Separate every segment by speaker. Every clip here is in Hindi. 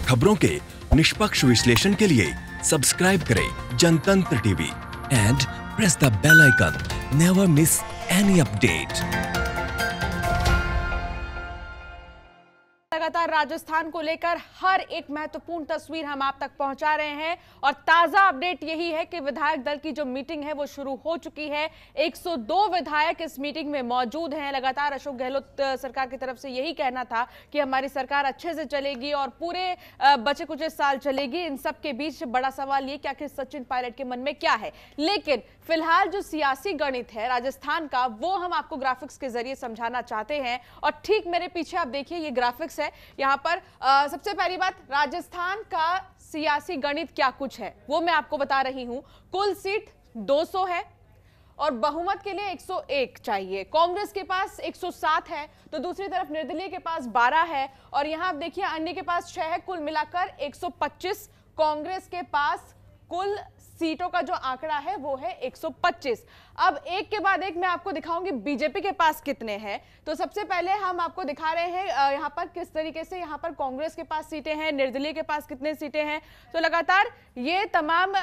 Speaker 1: खबरों के निष्पक्ष विश्लेषण के लिए सब्सक्राइब करें Jantantra TV and press the bell icon. Never miss any update.
Speaker 2: लगातार राजस्थान को लेकर हर एक महत्वपूर्ण तस्वीर हम आप तक पहुंचा रहे हैं और ताजा अपडेट यही है कि विधायक दल की जो मीटिंग है वो शुरू हो चुकी है। 102 विधायक इस मीटिंग में मौजूद हैं। लगातार अशोक गहलोत सरकार की तरफ से यही कहना था कि हमारी सरकार अच्छे से चलेगी और पूरे बचे कुछ साल चलेगी। इन सब के बीच बड़ा सवाल ये कि आखिर सचिन पायलट के मन में क्या है। लेकिन फिलहाल जो सियासी गणित है राजस्थान का वो हम आपको ग्राफिक्स के जरिए समझाना चाहते हैं और ठीक मेरे पीछे आप देखिए ये ग्राफिक्स है। यहाँ पर सबसे पहली बात, राजस्थान का सियासी गणित क्या कुछ है वो मैं आपको बता रही हूं। कुल सीट 200 है और बहुमत के लिए 101 चाहिए। कांग्रेस के पास 107 है तो दूसरी तरफ निर्दलीय के पास 12 है और यहां आप देखिए अन्य के पास 6 है। कुल मिलाकर 125। कांग्रेस के पास कुल सीटों का जो आंकड़ा है वो है 125। अब एक के बाद एक मैं आपको दिखाऊंगी बीजेपी के पास कितने हैं। तो सबसे पहले हम आपको दिखा रहे हैं यहाँ पर किस तरीके से यहाँ पर कांग्रेस के पास सीटें हैं, निर्दलीय के पास कितने सीटें हैं। तो लगातार ये तमाम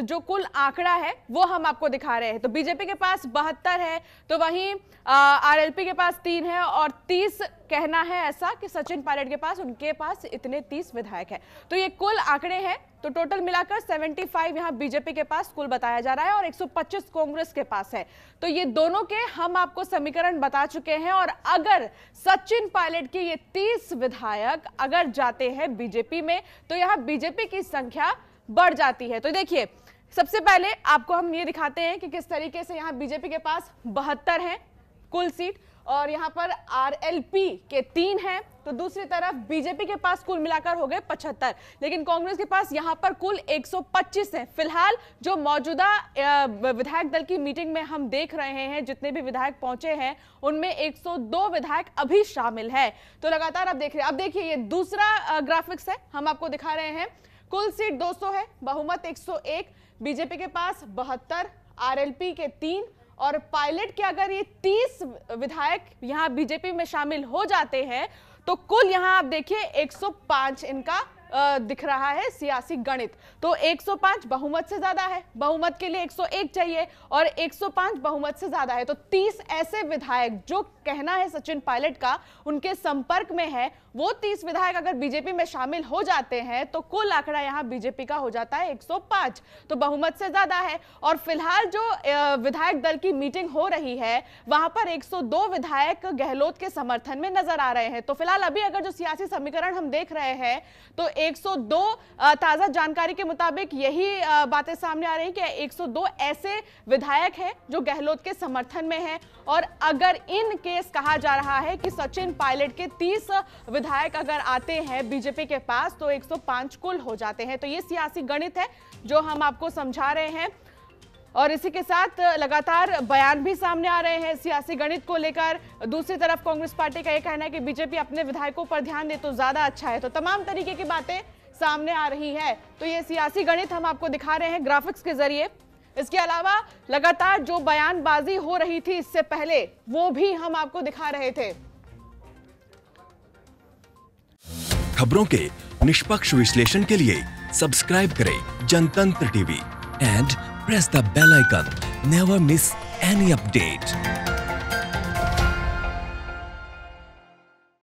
Speaker 2: जो कुल आंकड़ा है वो हम आपको दिखा रहे हैं। तो बीजेपी के पास 72 है तो वहीं आरएलपी के पास 3 है और 30 कहना है ऐसा कि सचिन पायलट के पास उनके पास इतने 30 विधायक है। तो ये कुल आंकड़े हैं। तो टोटल मिलाकर 75 यहां बीजेपी के पास कुल बताया जा रहा है और 125 कांग्रेस के पास है। तो ये दोनों के हम आपको समीकरण बता चुके हैं और अगर सचिन पायलट के ये 30 विधायक अगर जाते हैं बीजेपी में तो यहां बीजेपी की संख्या बढ़ जाती है। तो देखिए सबसे पहले आपको हम ये दिखाते हैं कि किस तरीके से यहां बीजेपी के पास 72 है कुल सीट और यहां पर आरएलपी के 3 हैं। तो दूसरी तरफ बीजेपी के पास कुल मिलाकर हो गए 75, लेकिन कांग्रेस के पास यहां पर कुल 125 है। फिलहाल जो मौजूदा विधायक दल की मीटिंग में हम देख रहे हैं जितने भी विधायक पहुंचे हैं उनमें 102 विधायक अभी शामिल है। तो लगातार आप देख रहे हैं। अब देखिए ये दूसरा ग्राफिक्स है हम आपको दिखा रहे हैं। कुल सीट 200 है, बहुमत 101, बीजेपी के पास 72, आरएलपी के 3 और पायलट के अगर ये 30 विधायक यहां बीजेपी में शामिल हो जाते हैं तो कुल यहां आप देखिए 105 इनका दिख रहा है सियासी गणित। तो 105 बहुमत से ज्यादा है, बहुमत के लिए 101 चाहिए और 105 बहुमत से ज्यादा है। तो 30 ऐसे विधायक जो कहना है सचिन पायलट का उनके संपर्क में है वो 30 विधायक अगर बीजेपी में शामिल हो जाते हैं तो कुल आंकड़ा यहां बीजेपी का हो जाता है 105। तो बहुमत से ज्यादा है और फिलहाल जो विधायक दल की मीटिंग हो रही है वहां पर 102 विधायक गहलोत के समर्थन में नजर आ रहे हैं। तो फिलहाल अभी अगर जो सियासी समीकरण हम देख रहे हैं तो 102 ताजा जानकारी के मुताबिक यही बातें सामने आ रही हैं कि 102 ऐसे विधायक हैं जो गहलोत के समर्थन में हैं और अगर इन केस कहा जा रहा है कि सचिन पायलट के 30 विधायक अगर आते हैं बीजेपी के पास तो 105 कुल हो जाते हैं। तो ये सियासी गणित है जो हम आपको समझा रहे हैं और इसी के साथ लगातार बयान भी सामने आ रहे हैं सियासी गणित को लेकर। दूसरी तरफ कांग्रेस पार्टी का यह कहना है कि बीजेपी अपने विधायकों पर ध्यान दे तो ज्यादा अच्छा है। तो तमाम तरीके की बातें सामने आ रही है। तो ये सियासी गणित हम आपको दिखा रहे हैं ग्राफिक्स के जरिए। इसके अलावा लगातार जो बयानबाजी हो रही थी इससे पहले वो भी हम आपको दिखा रहे थे।
Speaker 1: खबरों के निष्पक्ष विश्लेषण के लिए सब्सक्राइब करें Jantantra TV and press the bell icon. Never miss any update.